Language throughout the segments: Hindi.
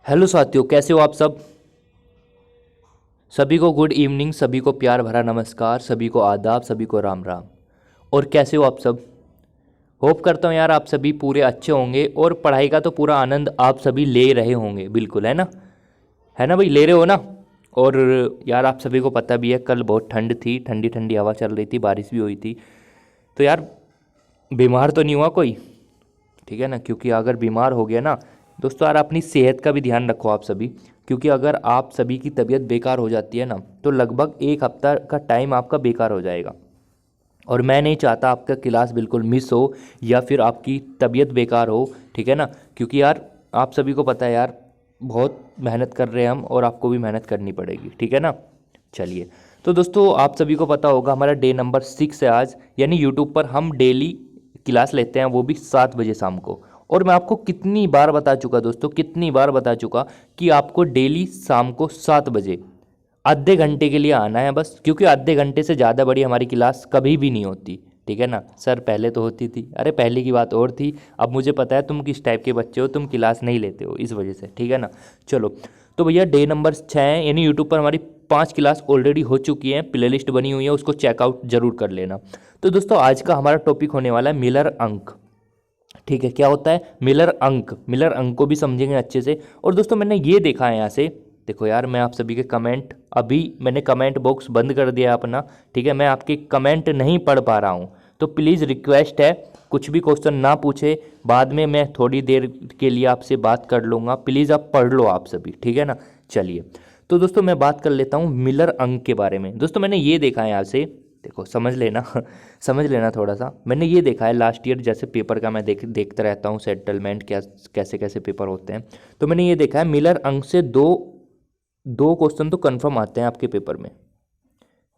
हेलो साथियों, कैसे हो आप सब। सभी को गुड इवनिंग, सभी को प्यार भरा नमस्कार, सभी को आदाब, सभी को राम राम। और कैसे हो आप सब। होप करता हूँ यार आप सभी पूरे अच्छे होंगे और पढ़ाई का तो पूरा आनंद आप सभी ले रहे होंगे, बिल्कुल है ना। है ना भाई, ले रहे हो ना। और यार आप सभी को पता भी है, कल बहुत ठंड थी, ठंडी ठंडी हवा चल रही थी, बारिश भी हुई थी। तो यार बीमार तो नहीं हुआ कोई, ठीक है ना। क्योंकि अगर बीमार हो गया ना दोस्तों, यार अपनी सेहत का भी ध्यान रखो आप सभी। क्योंकि अगर आप सभी की तबीयत बेकार हो जाती है ना, तो लगभग एक हफ्ता का टाइम आपका बेकार हो जाएगा। और मैं नहीं चाहता आपका क्लास बिल्कुल मिस हो या फिर आपकी तबीयत बेकार हो, ठीक है ना। क्योंकि यार आप सभी को पता है यार, बहुत मेहनत कर रहे हैं हम और आपको भी मेहनत करनी पड़ेगी, ठीक है ना। चलिए, तो दोस्तों आप सभी को पता होगा हमारा डे नंबर 6 है आज, यानी यूट्यूब पर हम डेली क्लास लेते हैं, वो भी 7 बजे शाम को। और मैं आपको कितनी बार बता चुका दोस्तों, कितनी बार बता चुका कि आपको डेली शाम को 7 बजे आधे घंटे के लिए आना है बस। क्योंकि आधे घंटे से ज़्यादा बड़ी हमारी क्लास कभी भी नहीं होती, ठीक है ना। सर पहले तो होती थी, अरे पहले की बात और थी। अब मुझे पता है तुम किस टाइप के बच्चे हो, तुम क्लास नहीं लेते हो इस वजह से, ठीक है ना। चलो, तो भैया डे नंबर 6 है, यानी यूट्यूब पर हमारी 5 क्लास ऑलरेडी हो चुकी हैं, प्ले लिस्ट बनी हुई है, उसको चेकआउट जरूर कर लेना। तो दोस्तों आज का हमारा टॉपिक होने वाला है मिलर अंक। ठीक है, क्या होता है मिलर अंक। मिलर अंक को भी समझेंगे अच्छे से। और दोस्तों मैंने ये देखा है यहाँ से, देखो यार मैं आप सभी के कमेंट, अभी मैंने कमेंट बॉक्स बंद कर दिया अपना, ठीक है। मैं आपके कमेंट नहीं पढ़ पा रहा हूँ, तो प्लीज़ रिक्वेस्ट है, कुछ भी क्वेश्चन ना पूछे, बाद में मैं थोड़ी देर के लिए आपसे बात कर लूँगा, प्लीज़ आप पढ़ लो आप सभी, ठीक है ना। चलिए, तो दोस्तों मैं बात कर लेता हूँ मिलर अंक के बारे में। दोस्तों मैंने ये देखा है यहाँ से, देखो समझ लेना समझ लेना थोड़ा सा। मैंने ये देखा है लास्ट ईयर, जैसे पेपर का मैं देखता रहता हूँ सेटलमेंट, क्या कैसे कैसे पेपर होते हैं। तो मैंने ये देखा है मिलर अंक से दो दो क्वेश्चन तो कंफर्म आते हैं आपके पेपर में।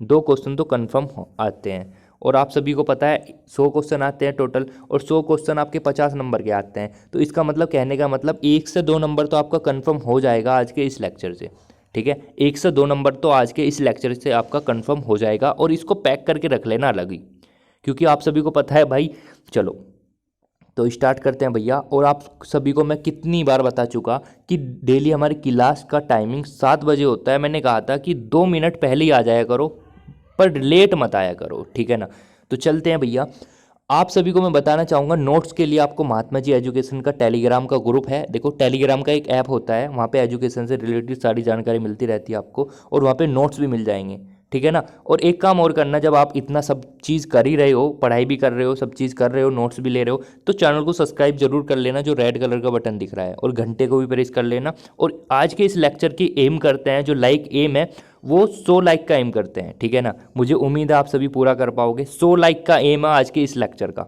2 क्वेश्चन तो कंफर्म आते हैं। और आप सभी को पता है 100 क्वेश्चन आते हैं टोटल, और 100 क्वेश्चन आपके 50 नंबर के आते हैं। तो इसका मतलब, कहने का मतलब 1 से 2 नंबर तो आपका कंफर्म हो जाएगा आज के इस लेक्चर से, ठीक है। 1 से 2 नंबर तो आज के इस लेक्चर से आपका कंफर्म हो जाएगा, और इसको पैक करके रख लेना अलग ही, क्योंकि आप सभी को पता है भाई। चलो, तो स्टार्ट करते हैं भैया। और आप सभी को मैं कितनी बार बता चुका कि डेली हमारी क्लास का टाइमिंग 7 बजे होता है। मैंने कहा था कि 2 मिनट पहले ही आ जाया करो, पर लेट मत आया करो, ठीक है ना। तो चलते हैं भैया। आप सभी को मैं बताना चाहूँगा, नोट्स के लिए आपको महात्मा जी एजुकेशन का टेलीग्राम का ग्रुप है। देखो टेलीग्राम का एक ऐप होता है, वहाँ पे एजुकेशन से रिलेटेड सारी जानकारी मिलती रहती है आपको, और वहाँ पे नोट्स भी मिल जाएंगे, ठीक है ना। और एक काम और करना, जब आप इतना सब चीज़ कर ही रहे हो, पढ़ाई भी कर रहे हो, सब चीज़ कर रहे हो, नोट्स भी ले रहे हो, तो चैनल को सब्सक्राइब जरूर कर लेना, जो रेड कलर का बटन दिख रहा है, और घंटे को भी प्रेस कर लेना। और आज के इस लेक्चर की एम करते हैं, जो लाइक एम है वो 100 लाइक का एम करते हैं, ठीक है ना। मुझे उम्मीद है आप सभी पूरा कर पाओगे। 100 लाइक का एम है आज के इस लेक्चर का,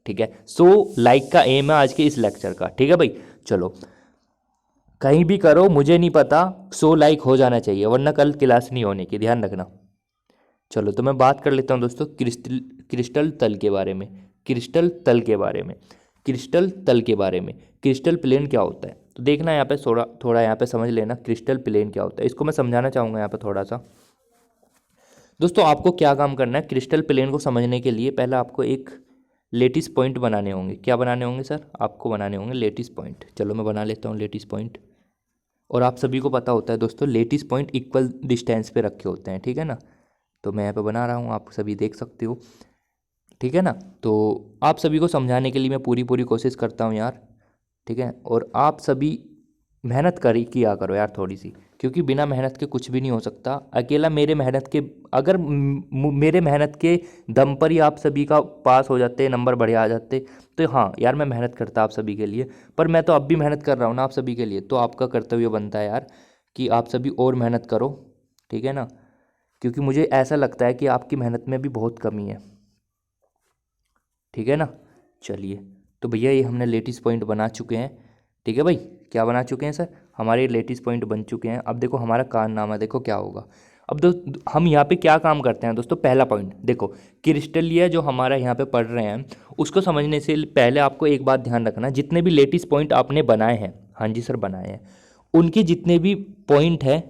ठीक है। 100 लाइक का एम है आज के इस लेक्चर का, ठीक है भाई। चलो, कहीं भी करो मुझे नहीं पता, 100 लाइक हो जाना चाहिए, वरना कल क्लास नहीं होने की, ध्यान रखना। चलो, तो मैं बात कर लेता हूँ दोस्तों क्रिस्टल क्रिस्टल तल के बारे में। क्रिस्टल तल के बारे में, क्रिस्टल तल के बारे में, क्रिस्टल प्लेन क्या होता है। तो देखना यहाँ पे थोड़ा थोड़ा, यहाँ पे समझ लेना क्रिस्टल प्लेन क्या होता है, इसको मैं समझाना चाहूँगा यहाँ पे थोड़ा सा। दोस्तों आपको क्या काम करना है क्रिस्टल प्लेन को समझने के लिए, पहले आपको एक लेटिस पॉइंट बनाने होंगे। क्या बनाने होंगे सर, आपको बनाने होंगे लेटिस पॉइंट। चलो मैं बना लेता हूँ लेटिस पॉइंट। और आप सभी को पता होता है दोस्तों, लेटिस पॉइंट इक्वल डिस्टेंस पे रखे होते हैं, ठीक है ना। तो मैं यहाँ पे बना रहा हूँ, आप सभी देख सकते हो, ठीक है ना। तो आप सभी को समझाने के लिए मैं पूरी पूरी कोशिश करता हूँ यार, ठीक है। और आप सभी मेहनत करी किया करो यार थोड़ी सी, क्योंकि बिना मेहनत के कुछ भी नहीं हो सकता। अकेला मेरे मेहनत के, अगर मेरे मेहनत के दम पर ही आप सभी का पास हो जाते, नंबर बढ़िया आ जाते, तो हाँ यार मैं मेहनत करता आप सभी के लिए। पर मैं तो अब भी मेहनत कर रहा हूँ ना आप सभी के लिए, तो आपका कर्तव्य बनता है यार कि आप सभी और मेहनत करो, ठीक है ना। क्योंकि मुझे ऐसा लगता है कि आपकी मेहनत में भी बहुत कमी है, ठीक है ना। चलिए, तो भैया ये हमने लेटेस्ट पॉइंट बना चुके हैं, ठीक है भाई। क्या बना चुके हैं सर, हमारे लेटेस्ट पॉइंट बन चुके हैं। अब देखो हमारा कारनामा देखो क्या होगा। अब हम यहाँ पे क्या काम करते हैं दोस्तों, पहला पॉइंट देखो, क्रिस्टलीय जो हमारा यहाँ पे पढ़ रहे हैं, उसको समझने से पहले आपको एक बात ध्यान रखना, जितने भी लेटेस्ट पॉइंट आपने बनाए हैं, हाँ जी सर बनाए हैं, उनके जितने भी पॉइंट हैं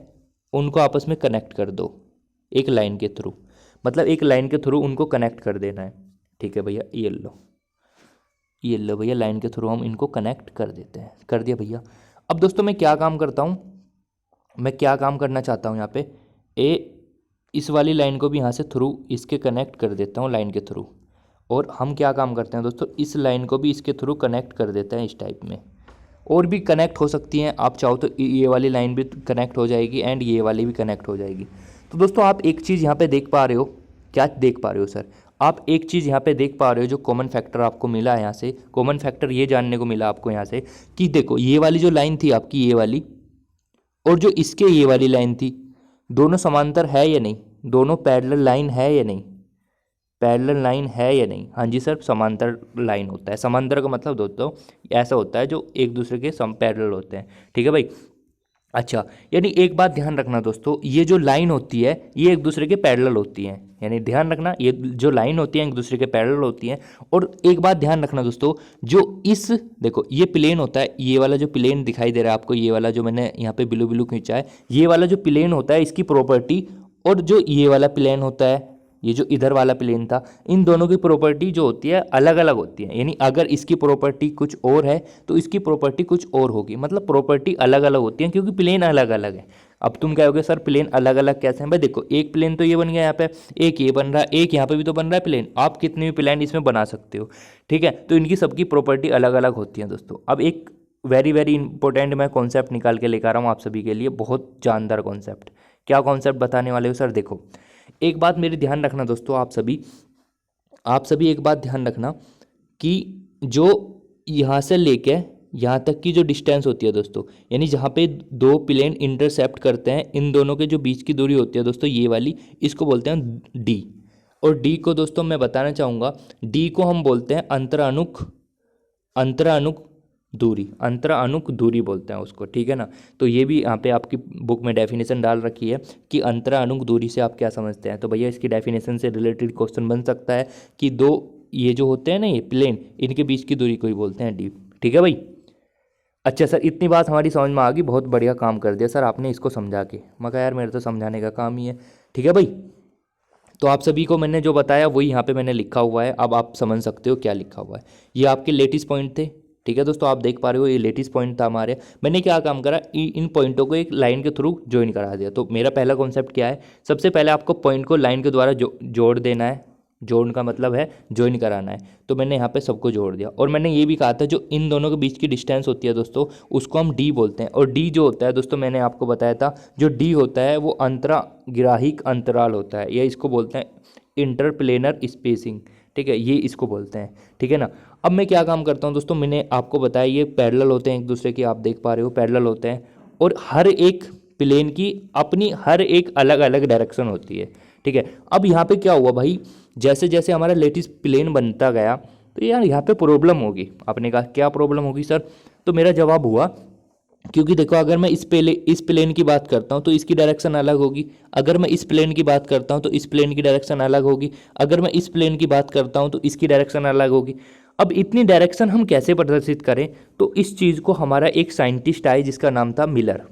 उनको आपस में कनेक्ट कर दो एक लाइन के थ्रू। मतलब एक लाइन के थ्रू उनको कनेक्ट कर देना है, ठीक है भैया। ये लो भैया, लाइन के थ्रू हम इनको कनेक्ट कर देते हैं, कर दिया भैया। अब दोस्तों मैं क्या काम करता हूँ, मैं क्या काम करना चाहता हूँ यहाँ पे, इस वाली लाइन को भी यहाँ से थ्रू इसके कनेक्ट कर देता हूँ लाइन के थ्रू, और हम क्या काम करते हैं दोस्तों, इस लाइन को भी इसके थ्रू कनेक्ट कर देते हैं इस टाइप में। और भी कनेक्ट हो सकती हैं, आप चाहो तो ये वाली लाइन भी कनेक्ट हो जाएगी एंड ये वाली भी कनेक्ट हो जाएगी। तो दोस्तों आप एक चीज़ यहाँ पे देख पा रहे हो, क्या देख पा रहे हो सर, आप एक चीज़ यहाँ पे देख पा रहे हो, जो कॉमन फैक्टर आपको मिला है यहाँ से, कॉमन फैक्टर ये जानने को मिला आपको यहाँ से कि देखो ये वाली जो लाइन थी आपकी, ये वाली, और जो इसके ये वाली लाइन थी, दोनों समांतर है या नहीं, दोनों पैरेलल लाइन है या नहीं, पैरेलल लाइन है या नहीं, हाँ जी सर समांतर लाइन होता है। समांतर का मतलब दोस्तों ऐसा होता है जो एक दूसरे के सम पैरेलल होते हैं, ठीक है भाई। अच्छा, यानी एक बात ध्यान रखना दोस्तों, ये जो लाइन होती है ये एक दूसरे के पैरेलल होती हैं, यानी ध्यान रखना ये जो लाइन होती है एक दूसरे के पैरेलल होती हैं। और एक बात ध्यान रखना दोस्तों, जो इस देखो ये प्लेन होता है, ये वाला जो प्लेन दिखाई दे रहा है आपको, ये वाला जो मैंने यहाँ पे ब्लू ब्लू खींचा है, ये वाला जो प्लेन होता है इसकी प्रॉपर्टी, और जो ये वाला प्लेन होता है, ये जो इधर वाला प्लेन था, इन दोनों की प्रॉपर्टी जो होती है अलग अलग होती है। यानी अगर इसकी प्रॉपर्टी कुछ और है तो इसकी प्रॉपर्टी कुछ और होगी, मतलब प्रॉपर्टी अलग अलग होती है क्योंकि प्लेन अलग अलग है। अब तुम कहोगे सर प्लेन अलग अलग कैसे हैं, भाई देखो एक प्लेन तो ये बन गया यहाँ पे, एक ये बन रहा है, एक यहाँ पे भी तो बन रहा है प्लेन, आप कितने भी प्लेन इसमें बना सकते हो, ठीक है। तो इनकी सबकी प्रॉपर्टी अलग अलग होती है दोस्तों। अब एक वेरी वेरी इंपॉर्टेंट मैं कॉन्सेप्ट निकाल के लेकर आ रहा हूँ आप सभी के लिए, बहुत जानदार कॉन्सेप्ट। क्या कॉन्सेप्ट बताने वाले हो सर, देखो एक बात मेरी ध्यान रखना दोस्तों, आप सभी एक बात ध्यान रखना कि जो यहाँ से लेके यहाँ तक की जो डिस्टेंस होती है दोस्तों, यानी जहाँ पे दो प्लेन इंटरसेप्ट करते हैं, इन दोनों के जो बीच की दूरी होती है दोस्तों ये वाली, इसको बोलते हैं डी। और डी को दोस्तों मैं बताना चाहूँगा, डी को हम बोलते हैं अंतरानुक दूरी, अंतरानुक दूरी बोलते हैं उसको, ठीक है ना। तो ये भी यहाँ पे आपकी बुक में डेफिनेशन डाल रखी है कि अंतरानुक दूरी से आप क्या समझते हैं। तो भैया इसकी डेफिनेशन से रिलेटेड क्वेश्चन बन सकता है कि दो ये जो होते हैं ना ये प्लेन, इनके बीच की दूरी को ही बोलते हैं डी, ठीक है भाई। अच्छा सर इतनी बात हमारी समझ में आ गई, बहुत बढ़िया काम कर दिया सर आपने इसको समझा के, मैं कहा यार मेरे तो समझाने का काम ही है, ठीक है भाई। तो आप सभी को मैंने जो बताया वही यहाँ पे मैंने लिखा हुआ है, अब आप समझ सकते हो क्या लिखा हुआ है। ये आपके लेटेस्ट पॉइंट थे, ठीक है दोस्तों, आप देख पा रहे हो ये लेटेस्ट पॉइंट था हमारे। मैंने क्या काम करा, इन पॉइंटों को एक लाइन के थ्रू ज्वाइन करा दिया। तो मेरा पहला कॉन्सेप्ट क्या है, सबसे पहले आपको पॉइंट को लाइन के द्वारा जोड़ देना है, जोड़ का मतलब है ज्वाइन कराना है। तो मैंने यहाँ पे सबको जोड़ दिया, और मैंने ये भी कहा था जो इन दोनों के बीच की डिस्टेंस होती है दोस्तों उसको हम डी बोलते हैं। और डी जो होता है दोस्तों मैंने आपको बताया था, जो डी होता है वो अंतराग्राहिक अंतराल होता है, या इसको बोलते हैं इंटरप्लेनर स्पेसिंग, ठीक है, ये इसको बोलते हैं, ठीक है ना। अब मैं क्या काम करता हूँ दोस्तों, मैंने आपको बताया ये पैरेलल होते हैं एक दूसरे के, आप देख पा रहे हो पैरेलल होते हैं, और हर एक प्लेन की अपनी हर एक अलग अलग डायरेक्शन होती है, ठीक है। अब यहाँ पे क्या हुआ भाई, जैसे जैसे हमारा लेटेस्ट प्लेन बनता गया तो यार यहाँ पे प्रॉब्लम होगी। आपने कहा क्या प्रॉब्लम होगी सर, तो मेरा जवाब हुआ क्योंकि देखो अगर मैं इस प्लेन की बात करता हूँ तो इसकी डायरेक्शन अलग होगी, अगर मैं इस प्लेन की बात करता हूँ तो इस प्लेन की डायरेक्शन अलग होगी, अगर मैं इस प्लेन की बात करता हूँ तो इसकी डायरेक्शन अलग होगी। अब इतनी डायरेक्शन हम कैसे प्रदर्शित करें, तो इस चीज़ को हमारा एक साइंटिस्ट आए जिसका नाम था मिलर,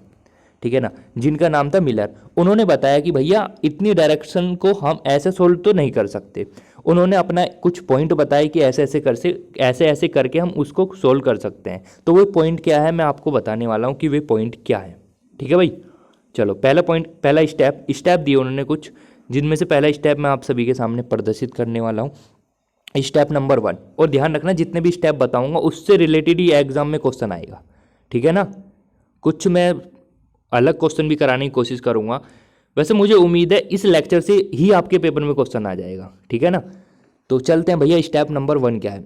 ठीक है ना, जिनका नाम था मिलर। उन्होंने बताया कि भैया इतनी डायरेक्शन को हम ऐसे सोल्व तो नहीं कर सकते। उन्होंने अपना कुछ पॉइंट बताए कि ऐसे ऐसे करके हम उसको सोल्व कर सकते हैं। तो वो पॉइंट क्या है मैं आपको बताने वाला हूँ कि वे पॉइंट क्या है, ठीक है भाई। चलो पहला पॉइंट, पहला स्टेप दिए उन्होंने कुछ, जिनमें से पहला स्टेप मैं आप सभी के सामने प्रदर्शित करने वाला हूँ, स्टेप नंबर 1। और ध्यान रखना जितने भी स्टेप बताऊंगा उससे रिलेटेड ही एग्जाम में क्वेश्चन आएगा, ठीक है ना। कुछ मैं अलग क्वेश्चन भी कराने की कोशिश करूंगा, वैसे मुझे उम्मीद है इस लेक्चर से ही आपके पेपर में क्वेश्चन आ जाएगा, ठीक है ना। तो चलते हैं भैया, स्टेप नंबर 1 क्या है।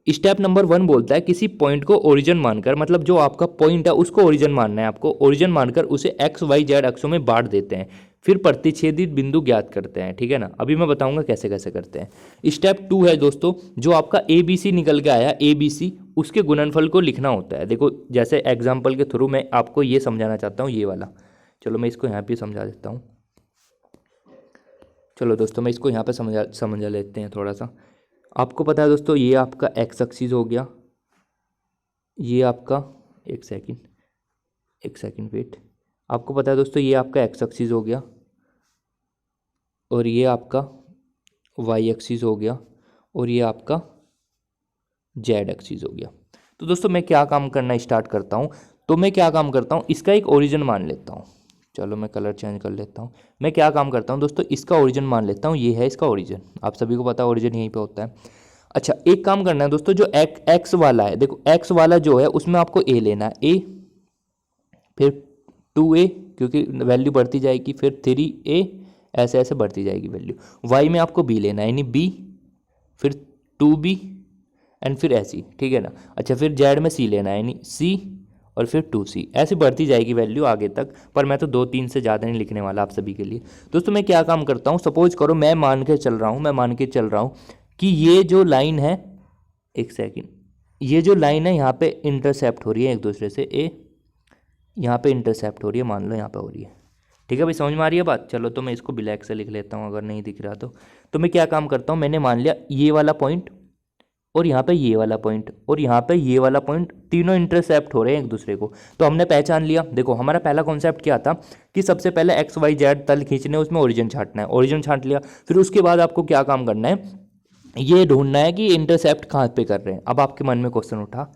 स्टेप नंबर 1 बोलता है किसी पॉइंट को ओरिजिन मानकर, मतलब जो आपका पॉइंट है उसको ओरिजिन मानना है आपको, ओरिजिन मानकर उसे एक्स वाई जेड अक्षों में बांट देते हैं, फिर प्रतिच्छेदित बिंदु ज्ञात करते हैं, ठीक है ना। अभी मैं बताऊंगा कैसे कैसे करते हैं। स्टेप 2 है दोस्तों, जो आपका ABC निकल के आया, ABC उसके गुणनफल को लिखना होता है। देखो जैसे एग्जाम्पल के थ्रू मैं आपको ये समझाना चाहता हूँ, ये वाला, चलो मैं इसको यहाँ पे समझा देता हूँ। चलो दोस्तों मैं इसको यहाँ पे समझा लेते हैं थोड़ा सा। आपको पता है दोस्तों ये आपका एक्स एक्सिस हो गया, ये आपका एक सेकंड वेट, आपको पता है दोस्तों ये आपका एक्स एक्सिस हो गया, और ये आपका वाई एक्सिस हो गया, और ये आपका जेड एक्सिस हो गया। तो दोस्तों मैं क्या काम करना स्टार्ट करता हूँ, तो मैं क्या काम करता हूँ, इसका एक ओरिजिन मान लेता हूँ। चलो मैं कलर चेंज कर लेता हूँ। मैं क्या काम करता हूँ दोस्तों, इसका ओरिजिन मान लेता हूँ, ये है इसका ओरिजिन। आप सभी को पता है ओरिजिन यहीं पे होता है। अच्छा, एक काम करना है दोस्तों, जो एक्स वाला है, देखो एक्स वाला जो है उसमें आपको ए लेना है, ए, फिर 2a क्योंकि वैल्यू बढ़ती जाएगी, फिर 3a, ऐसे ऐसे बढ़ती जाएगी वैल्यू। वाई में आपको बी लेना है, यानी बी, फिर 2b एंड फिर ऐसी, ठीक है ना। अच्छा, फिर जेड में सी लेना है, यानी सी और फिर 2c, ऐसे बढ़ती जाएगी वैल्यू आगे तक। पर मैं तो 2-3 से ज़्यादा नहीं लिखने वाला आप सभी के लिए। दोस्तों मैं क्या काम करता हूँ, सपोज करो मैं मान के चल रहा हूँ कि ये जो लाइन है, एक सेकेंड, ये जो लाइन है यहाँ पे इंटरसेप्ट हो रही है एक दूसरे से, ए यहाँ पे इंटरसेप्ट हो रही है, मान लो यहाँ पे हो रही है, ठीक है भाई, समझ में आ रही है बात। चलो तो मैं इसको ब्लैक से लिख लेता हूँ अगर नहीं दिख रहा तो मैं क्या काम करता हूँ, मैंने मान लिया ये वाला पॉइंट और यहाँ पे ये वाला पॉइंट और यहाँ पे ये वाला पॉइंट, तीनों इंटरसेप्ट हो रहे हैं एक दूसरे को। तो हमने पहचान लिया। देखो हमारा पहला कॉन्सेप्ट क्या था कि सबसे पहले एक्स वाई जेड तल खींचने, उसमें ओरिजिन छांटना है, ओरिजिन छांट लिया। फिर उसके बाद आपको क्या काम करना है, ये ढूंढना है कि इंटरसेप्ट कहाँ पे कर रहे हैं। अब आपके मन में क्वेश्चन उठा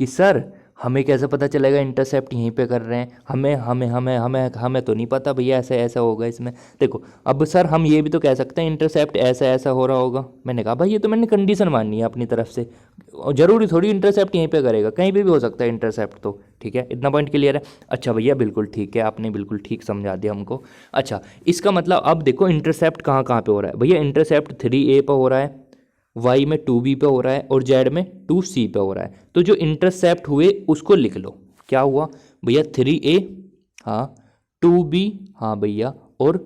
कि सर हमें कैसे पता चलेगा इंटरसेप्ट यहीं पे कर रहे हैं, हमें हमें हमें हमें हमें तो नहीं पता भैया, ऐसे ऐसा होगा इसमें। देखो अब सर हम ये भी तो कह सकते हैं इंटरसेप्ट ऐसा ऐसा हो रहा होगा। मैंने कहा भाई ये तो मैंने कंडीशन माननी है अपनी तरफ से, और जरूरी थोड़ी इंटरसेप्ट यहीं पे करेगा, कहीं पे भी हो सकता है इंटरसेप्ट, तो ठीक है, इतना पॉइंट क्लियर है। अच्छा भैया बिल्कुल ठीक है, आपने बिल्कुल ठीक समझा दिया हमको। अच्छा, इसका मतलब अब देखो इंटरसेप्ट कहाँ कहाँ पे हो रहा है भैया, इंटरसेप्ट 3a पे हो रहा है, वाई में 2b पे हो रहा है और जेड में 2c पे हो रहा है। तो जो इंटरसेप्ट हुए उसको लिख लो। क्या हुआ भैया, 3a, हाँ, 2b, हाँ भैया, और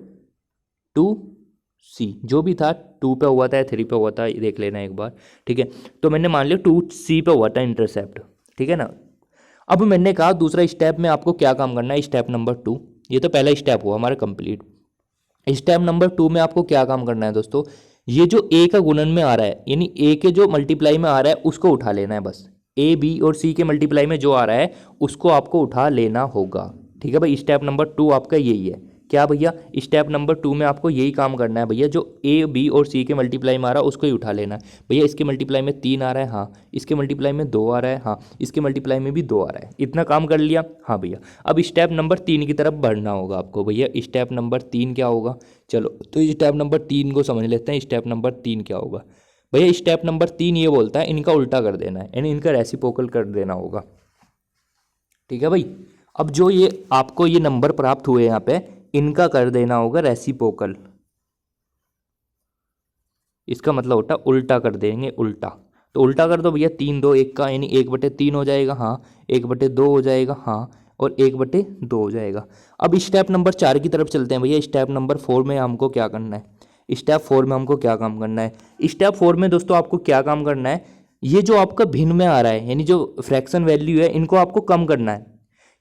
2c, जो भी था 2 पे हुआ था या 3 पे हुआ था देख लेना एक बार, ठीक है। तो मैंने मान लिया 2c पे हुआ था इंटरसेप्ट, ठीक है ना। अब मैंने कहा दूसरा स्टेप में आपको क्या काम करना है, स्टेप नंबर 2, ये तो पहला स्टेप हुआ हमारा कंप्लीट। स्टेप नंबर 2 में आपको क्या काम करना है दोस्तों, ये जो ए का गुणन में आ रहा है, यानी ए के जो मल्टीप्लाई में आ रहा है उसको उठा लेना है बस। ए बी और सी के मल्टीप्लाई में जो आ रहा है उसको आपको उठा लेना होगा, ठीक है भाई। स्टेप नंबर 2 आपका यही है। क्या भैया, स्टेप नंबर 2 में आपको यही काम करना है भैया, जो ए बी और सी के मल्टीप्लाई में आ रहा है उसको ही उठा लेना है। भैया इसके मल्टीप्लाई में 3 आ रहा है, हाँ, इसके मल्टीप्लाई में 2 आ रहा है, हाँ, इसके मल्टीप्लाई में भी 2 आ रहा है। इतना काम कर लिया, हाँ भैया। अब स्टेप नंबर 3 की तरफ बढ़ना होगा आपको। भैया स्टेप नंबर 3 क्या होगा, चलो तो स्टेप नंबर 3 को समझ लेते हैं। स्टेप नंबर 3 क्या होगा भैया, स्टेप नंबर 3 ये बोलता है इनका उल्टा कर देना है, यानी इनका रेसिप्रोकल कर देना होगा, ठीक है भाई। अब जो ये आपको ये नंबर प्राप्त हुए यहाँ पे, इनका कर देना होगा रेसिप्रोकल। इसका मतलब होता है उल्टा कर देंगे, उल्टा। तो उल्टा कर दो भैया, 3 2 1 का, यानी 1/3 हो जाएगा, हाँ, 1/2 हो जाएगा, हाँ, और 1/2 हो जाएगा। अब स्टेप नंबर 4 की तरफ चलते हैं भैया। स्टेप नंबर 4 में हमको क्या करना है, स्टेप 4 में हमको क्या काम करना है। स्टेप 4 में दोस्तों आपको क्या काम करना है, ये जो आपका भिन्न में आ रहा है, यानी जो फ्रैक्शन वैल्यू है, इनको आपको कम करना है,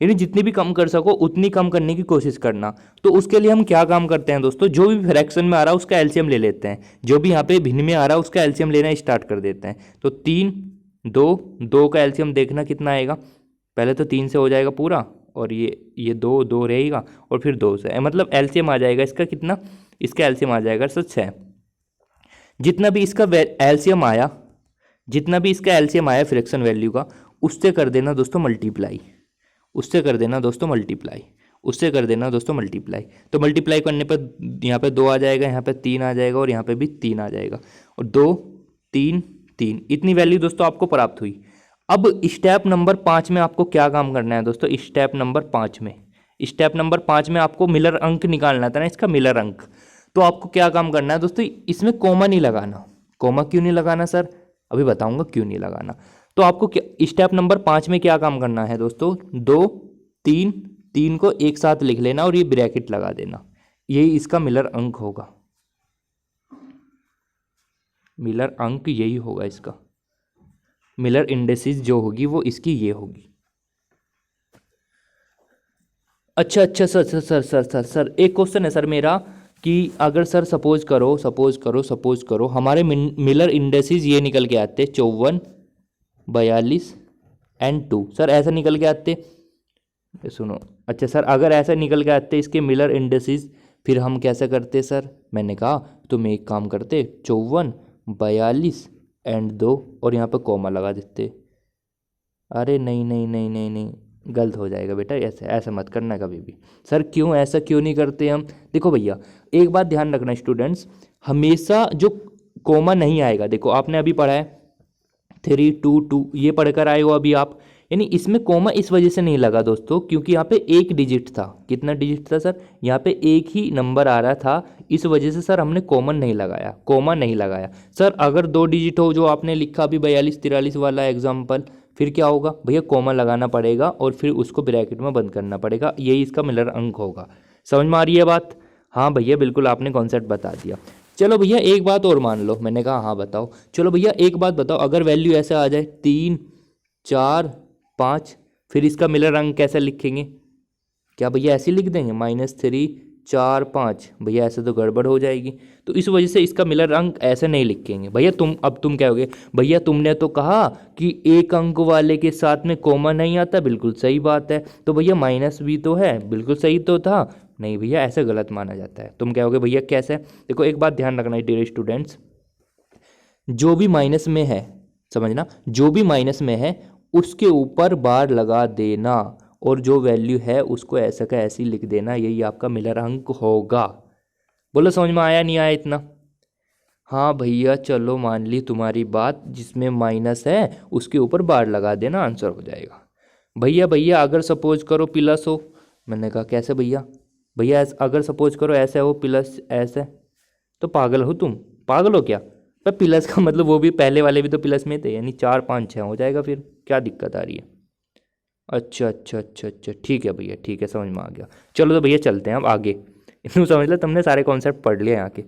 यानी जितनी भी कम कर सको उतनी कम करने की कोशिश करना। तो उसके लिए हम क्या काम करते हैं दोस्तों, जो भी फ्रैक्शन में आ रहा है उसका एलसीएम ले लेते हैं, जो भी यहाँ पे भिन्न में आ रहा है उसका एलसीएम लेना स्टार्ट कर देते हैं। तो 3 2 2 का एलसीएम देखना कितना आएगा, पहले तो 3 से हो जाएगा पूरा, और ये 2 2 रहेगा, और फिर 2 से, मतलब एलसीएम आ जाएगा इसका कितना, इसका एलसीएम आ जाएगा सर 6। जितना भी इसका एलसीएम आया, जितना भी इसका एलसीएम आया फ्रैक्शन वैल्यू का, उससे कर देना दोस्तों मल्टीप्लाई, उससे कर देना दोस्तों मल्टीप्लाई, उससे कर देना दोस्तों मल्टीप्लाई। तो मल्टीप्लाई करने पर यहाँ पे 2 आ जाएगा, यहाँ पे 3 आ जाएगा, और यहाँ पे भी 3 आ जाएगा, और 2 3 3, इतनी वैल्यू दोस्तों आपको प्राप्त हुई। अब स्टेप नंबर 5 में आपको क्या काम करना है दोस्तों, स्टेप नंबर 5 में, स्टेप नंबर 5 में आपको मिलर अंक निकालना था ना, इसका मिलर अंक। तो आपको क्या काम करना है दोस्तों, इसमें कोमा नहीं लगाना। कोमा क्यों नहीं लगाना सर, अभी बताऊंगा क्यों नहीं लगाना। तो आपको स्टेप नंबर 5 में क्या काम करना है दोस्तों, 2 3 3 को एक साथ लिख लेना और ये ब्रैकेट लगा देना, यही इसका मिलर अंक होगा। मिलर अंक यही होगा इसका, मिलर इंडेसिस जो होगी वो इसकी ये होगी। अच्छा अच्छा sir sir sir sir sir sir एक क्वेश्चन है सर मेरा, कि अगर सर सपोज करो हमारे मिलर इंडेसिस ये निकल के आते 54 42 एंड 2, सर ऐसा निकल के आते, सुनो, अच्छा सर अगर ऐसा निकल के आते इसके मिलर इंडेसिस, फिर हम कैसे करते सर। मैंने कहा तुम एक काम करते, 54 42 एंड 2 और यहाँ पे कॉमा लगा देते। अरे नहीं नहीं नहीं नहीं नहीं गलत हो जाएगा बेटा, ऐसे ऐसा मत करना कभी भी। सर क्यों, ऐसा क्यों नहीं करते हम? देखो भैया एक बात ध्यान रखना स्टूडेंट्स, हमेशा जो कॉमा नहीं आएगा, देखो आपने अभी पढ़ा है 3 2 2 ये पढ़कर आए हो अभी आप, यानी इसमें कोमा इस वजह से नहीं लगा दोस्तों क्योंकि यहाँ पे एक डिजिट था। कितना डिजिट था सर? यहाँ पे एक ही नंबर आ रहा था, इस वजह से सर हमने कॉमन नहीं लगाया, कोमा नहीं लगाया। सर अगर 2 डिजिट हो जो आपने लिखा अभी 42 43 वाला एग्जाम्पल, फिर क्या होगा भैया? कॉमा लगाना पड़ेगा और फिर उसको ब्रैकेट में बंद करना पड़ेगा, यही इसका मिलर अंक होगा। समझ में आ रही है बात? हाँ भैया बिल्कुल, आपने कॉन्सेप्ट बता दिया। चलो भैया एक बात और मान लो, मैंने कहा हाँ बताओ। चलो भैया एक बात बताओ, अगर वैल्यू ऐसे आ जाए 3 4 5, फिर इसका मिलर अंक कैसे लिखेंगे? क्या भैया ऐसे लिख देंगे -3 4 5? भैया ऐसे तो गड़बड़ हो जाएगी, तो इस वजह से इसका मिलर अंक ऐसे नहीं लिखेंगे भैया। अब तुम कहोगे भैया तुमने तो कहा कि एक अंक वाले के साथ में कॉमा नहीं आता, बिल्कुल सही बात है, तो भैया माइनस भी तो है, बिल्कुल सही तो था। नहीं भैया ऐसे गलत माना जाता है। तुम कहोगे भैया कैसे? देखो एक बात ध्यान रखना डियर स्टूडेंट्स, जो भी माइनस में है, समझना, जो भी माइनस में है उसके ऊपर बार लगा देना और जो वैल्यू है उसको ऐसा का ऐसी लिख देना, यही आपका मिलर अंक होगा। बोलो समझ में आया नहीं आया इतना? हाँ भैया चलो मान ली तुम्हारी बात, जिसमें माइनस है उसके ऊपर बार लगा देना, आंसर हो जाएगा। भैया भैया अगर सपोज करो प्लस हो, मैंने कहा कैसे भैया? भैया अगर सपोज करो ऐसे हो प्लस ऐसे, तो पागल हो तुम? पागल हो क्या? पर प्लस का मतलब वो भी पहले वाले भी तो प्लस में थे, यानी 4 5 6 हो जाएगा, फिर क्या दिक्कत आ रही है? अच्छा अच्छा अच्छा अच्छा ठीक है भैया, ठीक है समझ में आ गया। चलो तो भैया चलते हैं अब आगे। इतने समझ लो, तुमने सारे कॉन्सेप्ट पढ़ लिए यहाँ के,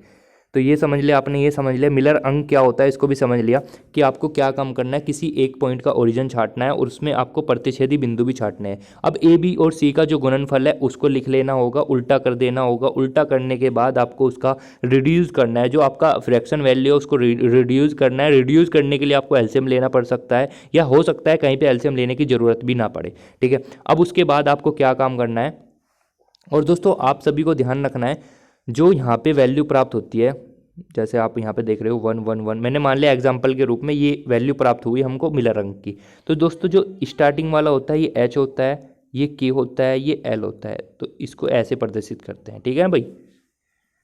तो ये समझ लिया आपने, ये समझ लिया मिलर अंक क्या होता है, इसको भी समझ लिया कि आपको क्या काम करना है, किसी एक पॉइंट का ओरिजिन छांटना है और उसमें आपको प्रतिच्छेदी बिंदु भी छांटने हैं। अब ए बी और सी का जो गुणनफल है उसको लिख लेना होगा, उल्टा कर देना होगा, उल्टा करने के बाद आपको उसका रिड्यूस करना है, जो आपका फ्रैक्शन वैल्यू है उसको रिड्यूस करना है। रिड्यूस करने के लिए आपको एलसीएम लेना पड़ सकता है, या हो सकता है कहीं पर एलसीएम लेने की ज़रूरत भी ना पड़े, ठीक है। अब उसके बाद आपको क्या काम करना है, और दोस्तों आप सभी को ध्यान रखना है, जो यहाँ पे वैल्यू प्राप्त होती है, जैसे आप यहाँ पे देख रहे हो 1 1 1, मैंने मान लिया एग्जाम्पल के रूप में ये वैल्यू प्राप्त हुई हमको मिलर अंक की। तो दोस्तों जो स्टार्टिंग वाला होता है ये एच होता है, ये के होता है, ये एल होता है, तो इसको ऐसे प्रदर्शित करते हैं, ठीक है भाई।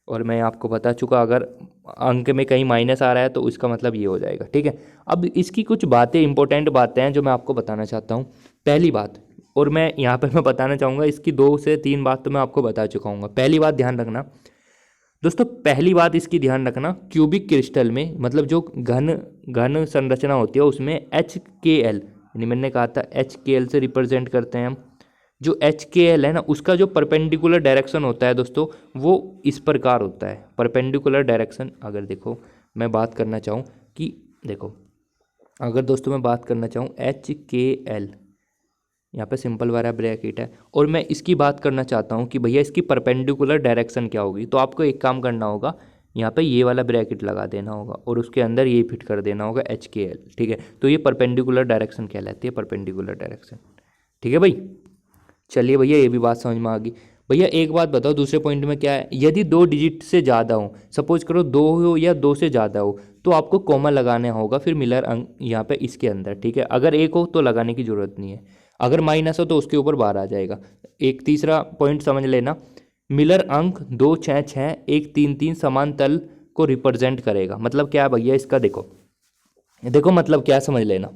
और मैं आपको बता चुका, अगर अंक में कहीं माइनस आ रहा है तो इसका मतलब ये हो जाएगा, ठीक है। अब इसकी कुछ बातें, इंपॉर्टेंट बातें हैं जो मैं आपको बताना चाहता हूँ। पहली बात, और मैं यहाँ पर मैं बताना चाहूँगा, इसकी 2 से 3 बात तो मैं आपको बता चुका हूँ। पहली बात ध्यान रखना दोस्तों, पहली बात इसकी ध्यान रखना, क्यूबिक क्रिस्टल में मतलब जो घन घन संरचना होती है उसमें एच के एल, यानी मैंने कहा था एच के एल से रिप्रेजेंट करते हैं हम। जो एच के एल है ना, उसका जो परपेंडिकुलर डायरेक्शन होता है दोस्तों, वो इस प्रकार होता है। परपेंडिकुलर डायरेक्शन, अगर देखो मैं बात करना चाहूँ कि देखो, अगर दोस्तों मैं बात करना चाहूँ एच के एल, यहाँ पे सिंपल वाला ब्रैकेट है, और मैं इसकी बात करना चाहता हूँ कि भैया इसकी परपेंडिकुलर डायरेक्शन क्या होगी, तो आपको एक काम करना होगा, यहाँ पे ये वाला ब्रैकेट लगा देना होगा और उसके अंदर ये फिट कर देना होगा एच के एल, ठीक है। तो ये परपेंडिकुलर डायरेक्शन कहलाती है, परपेंडिकुलर डायरेक्शन, ठीक है भाई। चलिए भैया ये भी बात समझ में आ गई। भैया एक बात बताओ, दूसरे पॉइंट में क्या है, यदि 2 डिजिट से ज़्यादा हो, सपोज करो 2 हो या 2 से ज़्यादा हो, तो आपको कॉमा लगाना होगा फिर मिलर अंक यहाँ पे इसके अंदर, ठीक है। अगर एक हो तो लगाने की ज़रूरत नहीं है, अगर माइनस हो तो उसके ऊपर बार आ जाएगा। एक तीसरा पॉइंट समझ लेना, मिलर अंक 2 6 6 1 3 3 समान तल को रिप्रेजेंट करेगा। मतलब क्या है भैया इसका, देखो देखो मतलब क्या समझ लेना,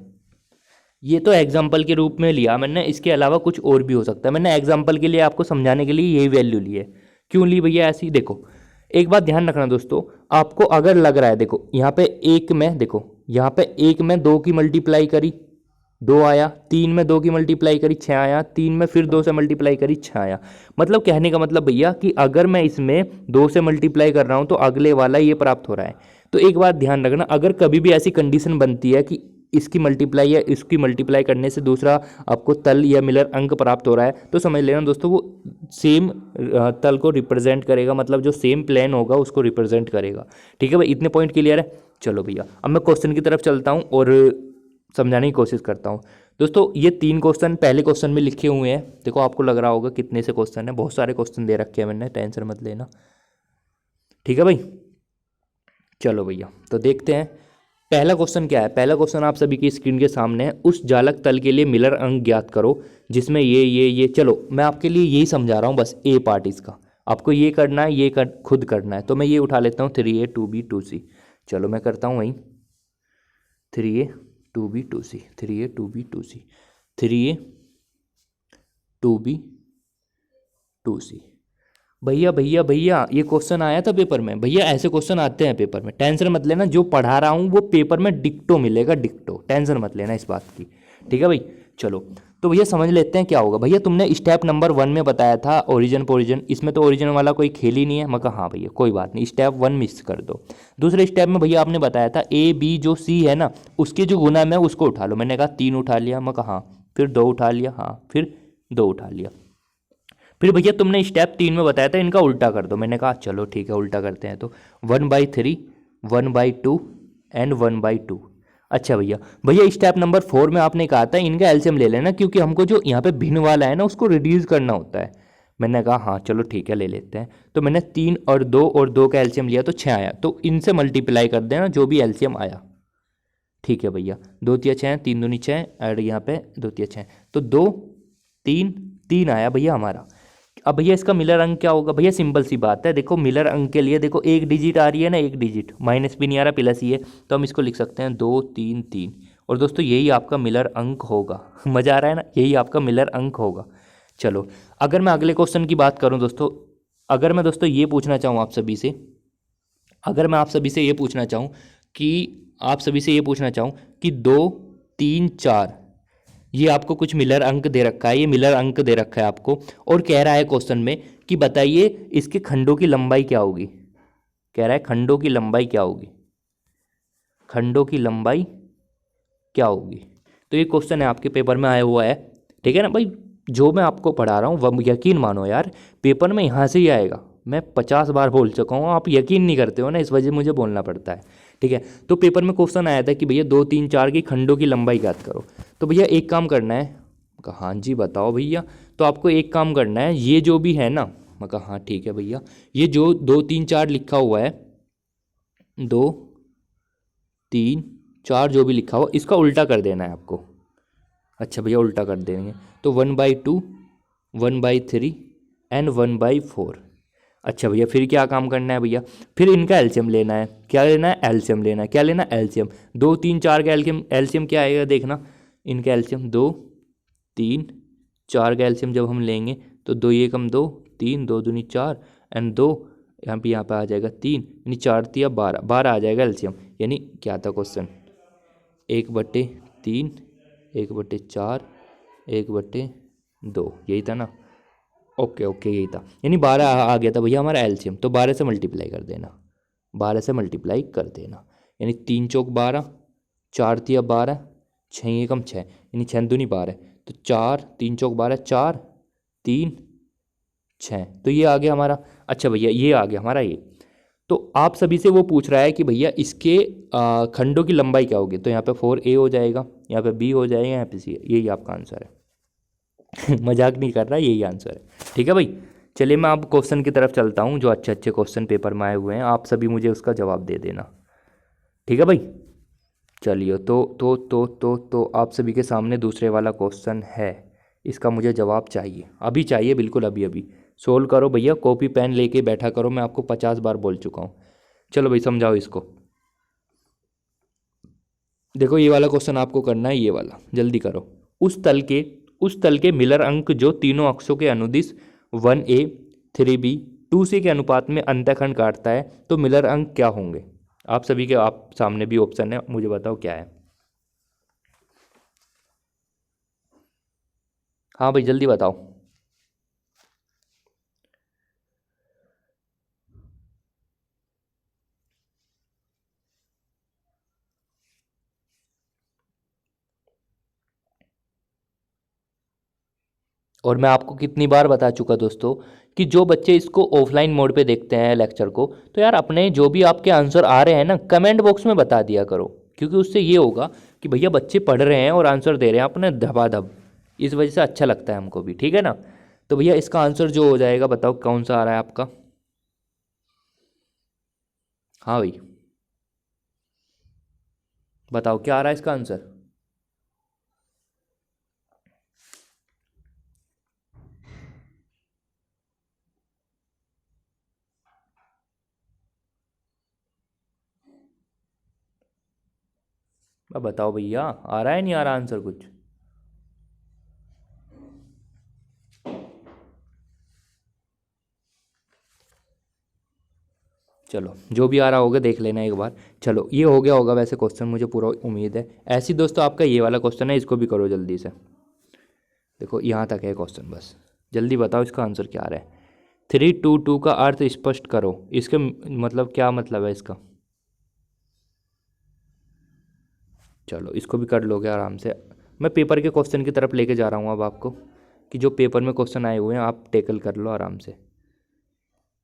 ये तो एग्जाम्पल के रूप में लिया मैंने, इसके अलावा कुछ और भी हो सकता है। मैंने एग्जाम्पल के लिए आपको समझाने के लिए यही वैल्यू ली है। क्यों ली भैया ऐसी? देखो एक बात ध्यान रखना दोस्तों, आपको अगर लग रहा है, देखो यहाँ पे एक में, देखो यहाँ पे एक में 2 की मल्टीप्लाई करी 2 आया, 3 में 2 की मल्टीप्लाई करी 6 आया, 3 में फिर 2 से मल्टीप्लाई करी 6 आया। मतलब कहने का मतलब भैया कि अगर मैं इसमें 2 से मल्टीप्लाई कर रहा हूँ तो अगले वाला ये प्राप्त हो रहा है। तो एक बात ध्यान रखना, अगर कभी भी ऐसी कंडीशन बनती है कि इसकी मल्टीप्लाई या इसकी मल्टीप्लाई करने से दूसरा आपको तल या मिलर अंक प्राप्त हो रहा है, तो समझ लेना दोस्तों वो सेम तल को रिप्रेजेंट करेगा, मतलब जो सेम प्लेन होगा उसको रिप्रेजेंट करेगा, ठीक है भाई। इतने पॉइंट क्लियर है? चलो भैया अब मैं क्वेश्चन की तरफ चलता हूँ और समझाने की कोशिश करता हूँ। दोस्तों ये 3 क्वेश्चन पहले क्वेश्चन में लिखे हुए हैं, देखो आपको लग रहा होगा कितने से क्वेश्चन है, बहुत सारे क्वेश्चन दे रखे हैं मैंने, टेंशन मत लेना, ठीक है भाई। चलो भैया तो देखते हैं पहला क्वेश्चन क्या है, पहला क्वेश्चन आप सभी की स्क्रीन के सामने है। उस जालक तल के लिए मिलर अंक ज्ञात करो जिसमें ये चलो मैं आपके लिए यही समझा रहा हूँ बस, ए पार्ट इसका आपको ये करना है, खुद करना है। तो मैं ये उठा लेता हूँ 3a 2b 2c। चलो मैं करता हूँ वहीं 3a 2b 2c 3a 2b 2c 3a 2b 2c। भैया भैया भैया ये क्वेश्चन आया था पेपर में, भैया ऐसे क्वेश्चन आते हैं पेपर में, टेंशन मत लेना, जो पढ़ा रहा हूँ वो पेपर में डिक्टो मिलेगा, डिक्टो, टेंशन मत लेना इस बात की, ठीक है भाई। चलो तो भैया समझ लेते हैं क्या होगा। भैया तुमने स्टेप नंबर 1 में बताया था ओरिजिन पोरिजिन, इसमें तो ओरिजिन वाला कोई खेल ही नहीं है। मैं कहा हाँ भैया कोई बात नहीं, स्टेप 1 मिस कर दो। दूसरे स्टेप में भैया आपने बताया था ए बी जो सी है ना उसके जो गुना में उसको उठा लो। मैंने कहा 3 उठा लिया, मैं कहा हाँ, फिर 2 उठा लिया, हाँ फिर 2 उठा लिया। फिर भैया तुमने स्टेप 3 में बताया था इनका उल्टा कर दो। मैंने कहा चलो ठीक है उल्टा करते हैं। तो 1/3 1/2 एंड 1/2। अच्छा भैया, भैया स्टेप नंबर 4 में आपने कहा था इनका एलसीएम ले लेना क्योंकि हमको जो यहाँ पे भिन्न वाला है ना उसको रिड्यूस करना होता है। मैंने कहा हाँ चलो ठीक है ले लेते हैं। तो मैंने 3 और 2 का एलसीएम लिया तो 6 आया, तो इनसे मल्टीप्लाई कर देना जो भी एलसीएम आया। ठीक है भैया, 2 तिया 6 3 दूनी 6 और यहाँ पे 2 तिया 6, तो 2 3 3 आया भैया हमारा। अब भैया इसका मिलर अंक क्या होगा। भैया सिंपल सी बात है, देखो मिलर अंक के लिए देखो एक डिजिट आ रही है ना, एक डिजिट, माइनस भी नहीं आ रहा प्लस ही है, तो हम इसको लिख सकते हैं 2 3 3। और दोस्तों यही आपका मिलर अंक होगा। मज़ा आ रहा है ना, यही आपका मिलर अंक होगा। चलो अगर मैं अगले क्वेश्चन की बात करूं दोस्तों, अगर मैं दोस्तों ये पूछना चाहूँ आप सभी से, अगर मैं आप सभी से ये पूछना चाहूँ कि 2 3 4 ये आपको कुछ मिलर अंक दे रखा है, ये मिलर अंक दे रखा है आपको, और कह रहा है क्वेश्चन में कि बताइए इसके खंडों की लंबाई क्या होगी। कह रहा है खंडों की लंबाई क्या होगी, खंडों की लंबाई क्या होगी। तो ये क्वेश्चन है आपके पेपर में आया हुआ है, ठीक है ना भाई। जो मैं आपको पढ़ा रहा हूँ वह यकीन मानो यार पेपर में यहाँ से ही आएगा। मैं 50 बार बोल चुका हूँ, आप यकीन नहीं करते हो ना, इस वजह मुझे बोलना पड़ता है, ठीक है। तो पेपर में क्वेश्चन आया था कि भैया 2 3 4 की खंडों की लंबाई ज्ञात करो। तो भैया एक काम करना है। कहा हाँ जी बताओ भैया। तो आपको एक काम करना है, ये जो भी है ना, मैं कहा हाँ ठीक है भैया, ये जो 2 3 4 लिखा हुआ है, 2 3 4 जो भी लिखा हुआ इसका उल्टा कर देना है आपको। अच्छा भैया उल्टा कर देंगे, तो 1/2 1/3 एंड 1/4। अच्छा भैया फिर क्या काम करना है भैया, फिर इनका एलसीएम लेना है। क्या लेना है, एलसीएम लेना है। क्या लेना है, एलसीएम। 2 3 4 का एलसीएम क्या आएगा देखना, इनका एलसीएम 2 3 4 का एलसीएम जब हम लेंगे तो 2 एकम 2 3 2 दूनी 4 एंड 2 यहाँ पे आ जाएगा 3, यानी 4 तिया 12 12 आ जाएगा एलसीएम। यानी क्या था क्वेश्चन, 1/3 1/4 1/2, यही था ना। ओके ओके यही था, यानी 12 आ गया था भैया हमारा एलसीएम। तो 12 से मल्टीप्लाई कर देना, 12 से मल्टीप्लाई कर देना, यानी 3 चौक 12 4 तिया 12 6 एकम 6, यानी 6 दूनी 12, तो 4 3 चौक 12 4 3 6, तो ये आ गया हमारा। अच्छा भैया ये आ गया हमारा ये। तो आप सभी से वो पूछ रहा है कि भैया इसके खंडों की लंबाई क्या होगी। तो यहाँ पे 4a हो जाएगा, यहाँ पे b हो जाएगा, यहाँ पे c, यही आपका आंसर है। मजाक नहीं कर रहा, यही आंसर है, ठीक है भाई। चलिए मैं अब क्वेश्चन की तरफ चलता हूँ, जो अच्छे अच्छे क्वेश्चन पेपर में आए हुए हैं, आप सभी मुझे उसका जवाब दे देना, ठीक है भाई। चलिए तो आप सभी के सामने दूसरे वाला क्वेश्चन है, इसका मुझे जवाब चाहिए, अभी चाहिए, बिल्कुल अभी अभी। सोल्व करो भैया, कॉपी पेन लेके बैठा करो, मैं आपको 50 बार बोल चुका हूँ। चलो भाई समझाओ इसको। देखो ये वाला क्वेश्चन आपको करना है, ये वाला जल्दी करो। उस तल के मिलर अंक जो तीनों अक्षों के अनुदिश 1a 3b 2c के अनुपात में अंतःखंड काटता है, तो मिलर अंक क्या होंगे। आप सभी के आप सामने भी ऑप्शन है, मुझे बताओ क्या है। हाँ भाई जल्दी बताओ। और मैं आपको कितनी बार बता चुका दोस्तों कि जो बच्चे इसको ऑफलाइन मोड पे देखते हैं लेक्चर को, तो यार अपने जो भी आपके आंसर आ रहे हैं ना कमेंट बॉक्स में बता दिया करो, क्योंकि उससे ये होगा कि भैया बच्चे पढ़ रहे हैं और आंसर दे रहे हैं अपने धबाधब, इस वजह से अच्छा लगता है हमको भी, ठीक है ना। तो भैया इसका आंसर जो हो जाएगा बताओ कौन सा आ रहा है आपका। हाँ भाई बताओ क्या आ रहा है इसका आंसर। अब बताओ भैया, आ रहा है नहीं आ रहा आंसर कुछ। चलो जो भी आ रहा होगा देख लेना एक बार। चलो ये हो गया होगा वैसे क्वेश्चन, मुझे पूरा उम्मीद है। ऐसी दोस्तों आपका ये वाला क्वेश्चन है, इसको भी करो जल्दी से। देखो यहाँ तक है क्वेश्चन, बस जल्दी बताओ इसका आंसर क्या आ रहा है। 3 2 2 का अर्थ स्पष्ट करो, इसके मतलब क्या मतलब है इसका। चलो इसको भी कर लोगे आराम से। मैं पेपर के क्वेश्चन की तरफ लेके जा रहा हूँ अब आपको, कि जो पेपर में क्वेश्चन आए हुए हैं आप टेकल कर लो आराम से।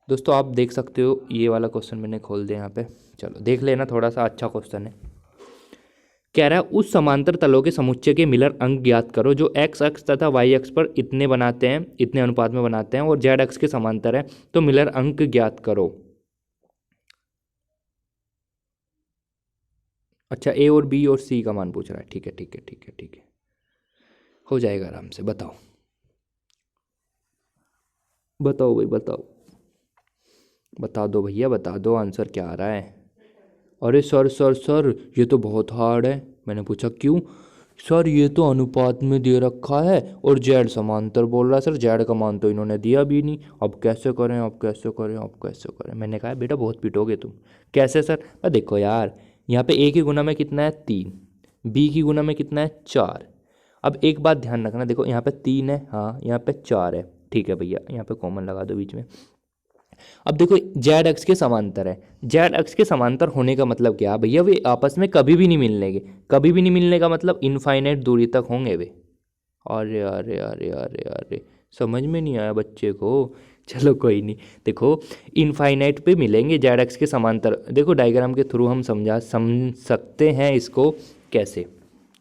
दोस्तों आप देख सकते हो ये वाला क्वेश्चन मैंने खोल दिया यहाँ पे। चलो देख लेना, थोड़ा सा अच्छा क्वेश्चन है। कह रहा है उस समांतर तलों के समुच्चय के मिलर अंक ज्ञात करो जो एक्स अक्ष तथा वाई अक्ष पर इतने बनाते हैं, इतने अनुपात में बनाते हैं, और जेड अक्ष के समांतर है, तो मिलर अंक ज्ञात करो। अच्छा ए और बी और सी का मान पूछ रहा है, ठीक है ठीक है ठीक है ठीक है, हो जाएगा आराम से। बताओ बताओ भाई बताओ, बता दो भैया बता दो, आंसर क्या आ रहा है। अरे सर सर सर ये तो बहुत हार्ड है। मैंने पूछा क्यों। सर ये तो अनुपात में दे रखा है और जेड समांतर बोल रहा है। सर जेड का मान तो इन्होंने दिया भी नहीं, अब कैसे करें अब कैसे करें अब कैसे करें। मैंने कहा बेटा बहुत पिटोगे तुम। कैसे सर। देखो यार, यहाँ पे ए की गुना में कितना है 3, बी की गुना में कितना है 4। अब एक बात ध्यान रखना, देखो यहाँ पे 3 है, हाँ यहाँ पे 4 है, ठीक है भैया यहाँ पे कॉमन लगा दो बीच में। अब देखो जेड अक्ष के समांतर है, जेड अक्ष के समांतर होने का मतलब क्या भैया, वे आपस में कभी भी नहीं मिलने। कभी भी नहीं मिलने का मतलब इनफाइनाइट दूरी तक होंगे वे। अरे अरे अरे अरे अरे, समझ में नहीं आया बच्चे को। चलो कोई नहीं। देखो इनफाइनाइट पे मिलेंगे जेड अक्ष के समांतर। देखो डायग्राम के थ्रू हम समझ सकते हैं इसको। कैसे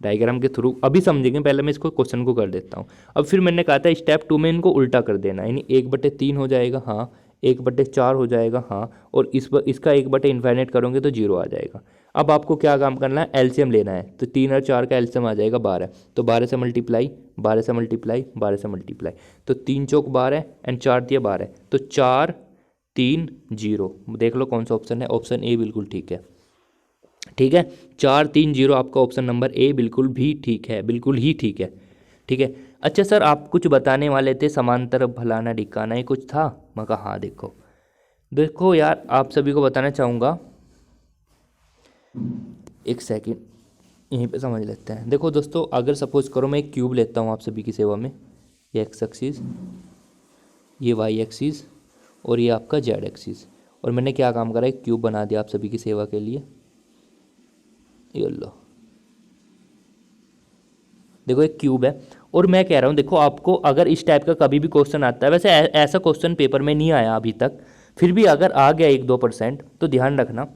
डायग्राम के थ्रू अभी समझेंगे, पहले मैं इसको क्वेश्चन को कर देता हूँ। अब फिर मैंने कहा था स्टेप 2 में इनको उल्टा कर देना, यानी 1/3 हो जाएगा, हाँ 1/4 हो जाएगा, हाँ, और इसका 1/इनफाइनाइट करोगे तो 0 आ जाएगा। अब आपको क्या काम करना है, एलसीएम लेना है। तो 3 और 4 का एलसीएम आ जाएगा 12, तो 12 से मल्टीप्लाई 12 से मल्टीप्लाई 12 से मल्टीप्लाई, तो 3 चौक 12 एंड 4 दिया 12, तो 4 3 0। देख लो कौन सा ऑप्शन है, ऑप्शन ए बिल्कुल ठीक है। ठीक है 4 3 0 आपका ऑप्शन नंबर ए बिल्कुल भी ठीक है, बिल्कुल ही ठीक है। ठीक है। अच्छा सर आप कुछ बताने वाले थे, समांतर फलाना ढिकाना ही कुछ था। मैं कहा हाँ देखो देखो यार, आप सभी को बताना चाहूँगा, एक सेकंड यहीं पे समझ लेते हैं। देखो दोस्तों अगर सपोज करो मैं एक क्यूब लेता हूँ आप सभी की सेवा में, ये एक्स एक्सिस, ये वाई एक्सिस, और ये आपका जेड एक्सिस, और मैंने क्या काम करा, एक क्यूब बना दिया आप सभी की सेवा के लिए। ये लो देखो एक क्यूब है, और मैं कह रहा हूँ देखो आपको अगर इस टाइप का कभी भी क्वेश्चन आता है, वैसे ऐसा क्वेश्चन पेपर में नहीं आया अभी तक, फिर भी अगर आ गया 1-2% तो ध्यान रखना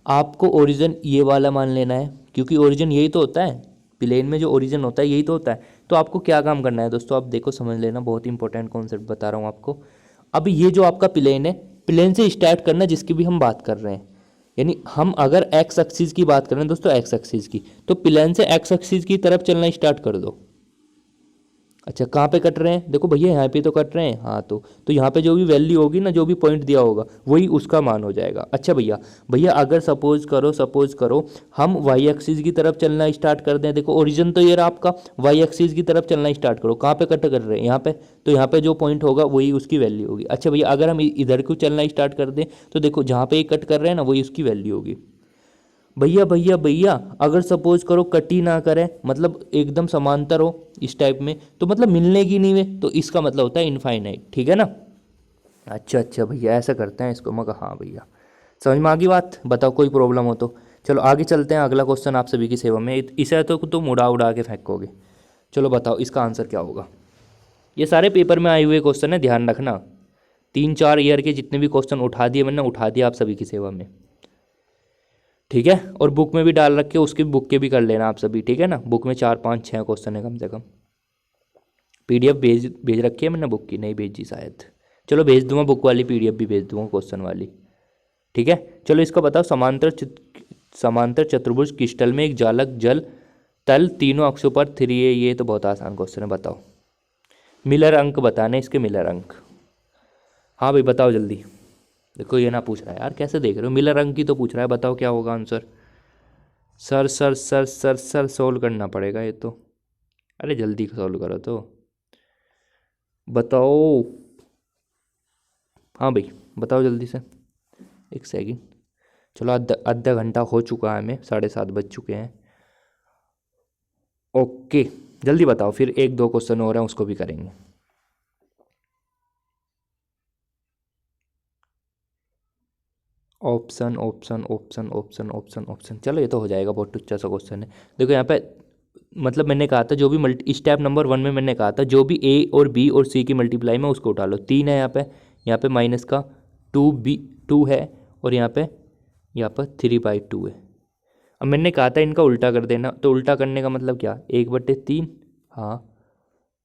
आपको ओरिजिन ये वाला मान लेना है, क्योंकि ओरिजिन यही तो होता है, प्लेन में जो ओरिजिन होता है यही तो होता है। तो आपको क्या काम करना है दोस्तों, आप देखो समझ लेना, बहुत इंपॉर्टेंट कॉन्सेप्ट बता रहा हूँ आपको। अब ये जो आपका प्लेन है, प्लेन से स्टार्ट करना जिसकी भी हम बात कर रहे हैं, यानी हम अगर एक्स एक्सिस की बात करें दोस्तों, एक्स एक्सिस की, तो प्लेन से एक्स एक्सिस की तरफ चलना स्टार्ट कर दो। अच्छा कहाँ पे कट रहे हैं, देखो भैया यहाँ पे तो कट रहे हैं, हाँ तो यहाँ पे जो भी वैल्यू होगी ना, जो भी पॉइंट दिया होगा वही उसका मान हो जाएगा। अच्छा भैया भैया अगर सपोज करो हम वाई एक्सिस की तरफ चलना स्टार्ट कर दें, देखो ओरिजिन तो ये रहा आपका, वाई एक्सिस की तरफ चलना स्टार्ट करो, कहाँ पे कट कर रहे हैं यहाँ पे, तो यहाँ पे जो पॉइंट होगा वही उसकी वैल्यू होगी। अच्छा भैया अगर हम इधर को चलना स्टार्ट कर दें, तो देखो जहाँ पे ये कट कर रहे हैं ना वही उसकी वैल्यू होगी। भैया भैया भैया अगर सपोज करो कट ही ना करें, मतलब एकदम समांतर हो इस टाइप में, तो मतलब मिलने की नहीं है, तो इसका मतलब होता है इनफाइनाइट। ठीक है ना। अच्छा अच्छा भैया ऐसा करते हैं इसको। मैं कहा हाँ भैया समझ में आ गई बात, बताओ कोई प्रॉब्लम हो तो। चलो आगे चलते हैं, अगला क्वेश्चन आप सभी की सेवा में। इसे तो तुम उड़ा उड़ा के फेंकोगे। चलो बताओ इसका आंसर क्या होगा। ये सारे पेपर में आए हुए क्वेश्चन है, ध्यान रखना। 3-4 ईयर के जितने भी क्वेश्चन उठा दिए मैंने, उठा दिया आप सभी की सेवा में। ठीक है, और बुक में भी डाल रखे, उसकी बुक के भी कर लेना आप सभी। ठीक है ना, बुक में 4 5 6 क्वेश्चन है कम से कम। पीडीएफ भेज भेज रखी है मैंने बुक की, नहीं भेजी शायद। चलो भेज दूंगा, बुक वाली पीडीएफ भी भेज दूंगा क्वेश्चन वाली। ठीक है। चलो इसका बताओ, समांतर चतुर्भुज क्रिस्टल में एक जालक जल तल तीनों अक्षों पर 3a। ये तो बहुत आसान क्वेश्चन है, बताओ। मिलर अंक बताने इसके, मिलर अंक। हाँ भाई बताओ जल्दी। देखो ये ना पूछ रहा है यार, कैसे देख रहे हो, मिलर अंक की तो पूछ रहा है, बताओ क्या होगा answer. Sir sir sir sir sir solve करना पड़ेगा ये तो। अरे जल्दी सोल्व करो तो, बताओ। हाँ भाई बताओ जल्दी से, एक सेकंड। चलो आधा घंटा हो चुका है, हमें 7:30 बज चुके हैं। ओके जल्दी बताओ, फिर एक दो क्वेश्चन और हैं उसको भी करेंगे। Option option option option option option, चलो ये तो हो जाएगा, बहुत टुच्चा सा क्वेश्चन है। देखो यहाँ पे मतलब मैंने कहा था जो भी मल्टी स्टेप नंबर 1 में मैंने कहा था जो भी ए और बी और सी की मल्टीप्लाई में उसको उठा लो। 3 है यहाँ पे माइनस का 2 है, और यहाँ पर 3/2 है। अब मैंने कहा था इनका उल्टा कर देना, तो उल्टा करने का मतलब क्या, 1/3, हाँ,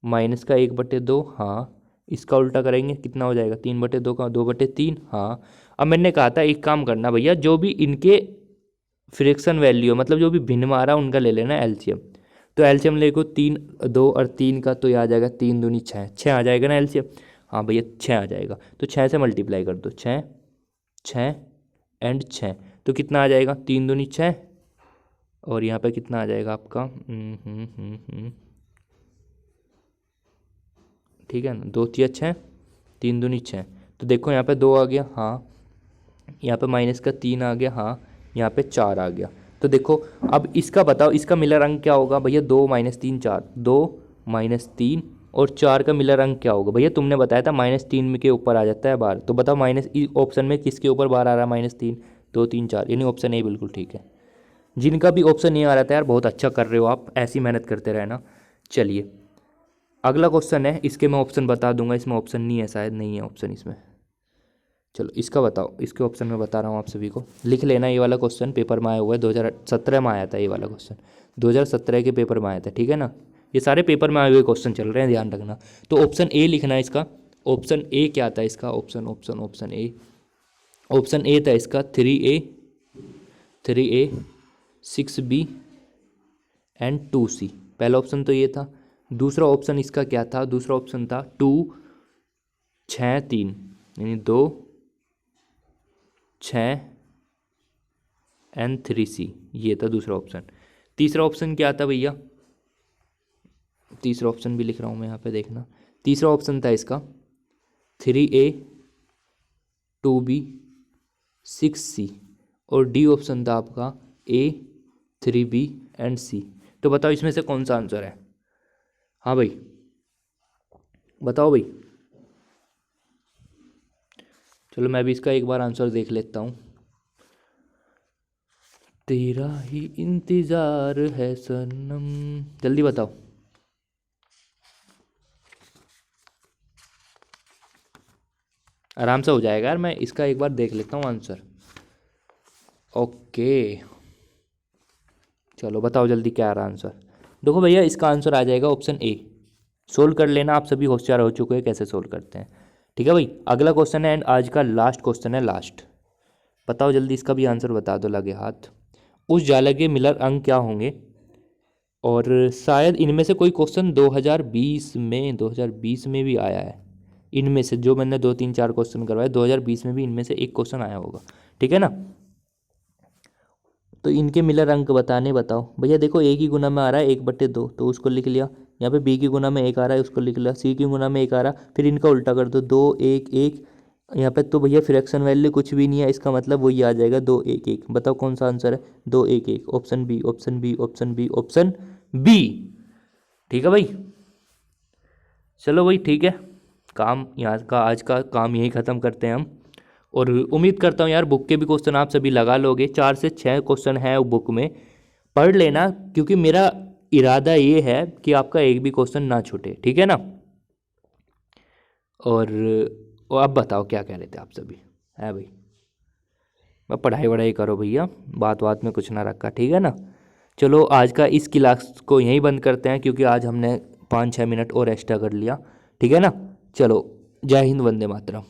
माइनस का 1/2, हाँ, इसका उल्टा करेंगे कितना हो जाएगा, 3/2 का 2/3, हाँ। अब मैंने कहा था एक काम करना भैया, जो भी इनके फ्रैक्शन वैल्यू मतलब जो भी भिन्न आ रहा है उनका ले लेना एलसीएम। तो एलसीएम लेको 3, 2 और 3 का, तो ये आ जाएगा 3 दूनी 6, 6 आ जाएगा ना एलसीएम। हाँ भैया 6 आ जाएगा, तो 6 से मल्टीप्लाई कर दो, 6 6 एंड 6, तो कितना आ जाएगा, 3 दूनी 6, और यहाँ पे कितना आ जाएगा आपका, ठीक है ना, 2 तिया 6, 3 दूनी 6, तो देखो यहाँ पे 2 आ गया, हाँ, यहाँ पे माइनस का 3 आ गया, हाँ, यहाँ पे 4 आ गया। तो देखो अब इसका बताओ, इसका मिलर अंक क्या होगा भैया, 2 - 3 4, 2 - 3 और 4 का मिलर अंक क्या होगा भैया, तुमने बताया था -3 में के ऊपर आ जाता है बार, तो बताओ माइनस ऑप्शन में किसके ऊपर बार आ रहा है, -3, 2 3 4, यानी ऑप्शन ए बिल्कुल ठीक है। जिनका भी ऑप्शन नहीं आ रहा था यार, बहुत अच्छा कर रहे हो आप, ऐसी मेहनत करते रहना। चलिए अगला क्वेश्चन है, इसके मैं ऑप्शन बता दूंगा, इसमें ऑप्शन नहीं है शायद, नहीं है ऑप्शन इसमें। चलो इसका बताओ, इसके ऑप्शन में बता रहा हूँ आप सभी को, लिख लेना। ये वाला क्वेश्चन पेपर में आया हुआ है, 2017 में आया था ये वाला क्वेश्चन, 2017 के पेपर में आया था, ठीक है ना। ये सारे पेपर में आए हुए क्वेश्चन चल रहे हैं, ध्यान रखना। तो ऑप्शन ए लिखना है इसका। ऑप्शन ए क्या था इसका, option option option A, option A था इसका 3A 6B एंड 2C। पहला ऑप्शन तो ये था। दूसरा ऑप्शन इसका क्या था, दूसरा ऑप्शन था 2 6 3, यानी 2 6 एंड 3C, ये था दूसरा ऑप्शन। तीसरा ऑप्शन क्या था भैया, तीसरा ऑप्शन भी लिख रहा हूँ मैं यहाँ पे, देखना। तीसरा ऑप्शन था इसका 3A 2B 6C, और डी ऑप्शन था आपका A 3B एंड C। तो बताओ इसमें से कौन सा आंसर है। हाँ भाई बताओ भाई। चलो मैं भी इसका एक बार आंसर देख लेता हूँ। तेरा ही इंतजार है सनम, जल्दी बताओ। आराम से हो जाएगा यार, मैं इसका एक बार देख लेता हूँ आंसर। ओके चलो बताओ जल्दी क्या आ रहा आंसर। देखो भैया इसका आंसर आ जाएगा ऑप्शन ए। सोल्व कर लेना, आप सभी होशियार हो चुके हैं कैसे सोल्व करते हैं, ठीक है भाई। अगला क्वेश्चन है एंड आज का लास्ट क्वेश्चन है, लास्ट। बताओ जल्दी, इसका भी आंसर बता दो लगे हाथ। उस जालक के मिलर अंक क्या होंगे, और शायद इनमें से कोई क्वेश्चन 2020 में भी आया है। इनमें से जो मैंने 2 3 4 क्वेश्चन करवाए, 2020 में भी इनमें से एक क्वेश्चन आया होगा, ठीक है ना। तो इनके मिलर अंक बताओ भैया। देखो ए की गुना में आ रहा है 1/2, तो उसको लिख लिया। यहाँ पे बी की गुना में 1 आ रहा है, उसको लिख लिया। सी की गुना में 1 आ रहा, फिर इनका उल्टा कर दो, 2 1 1। यहाँ पे तो भैया फ्रैक्शन वैल्यू कुछ भी नहीं है, इसका मतलब वही आ जाएगा 2 1 1। बताओ कौन सा आंसर है, 2 1 1, option B option B option B option B, ठीक है भाई। चलो भाई ठीक है, काम यहाँ का आज का काम यही ख़त्म करते हैं हम। और उम्मीद करता हूँ यार बुक के भी क्वेश्चन आप सभी लगा लोगे। 4 से 6 क्वेश्चन है बुक में, पढ़ लेना, क्योंकि मेरा इरादा ये है कि आपका एक भी क्वेश्चन ना छूटे, ठीक है ना। और अब बताओ क्या कह रहे थे आप सभी, है भाई। पढ़ाई वढ़ाई करो भैया, बात में कुछ ना रखा, ठीक है ना। चलो आज का इस क्लास को यहीं बंद करते हैं, क्योंकि आज हमने 5 6 मिनट और एक्स्ट्रा कर लिया, ठीक है ना। चलो जय हिंद, वंदे मातरम।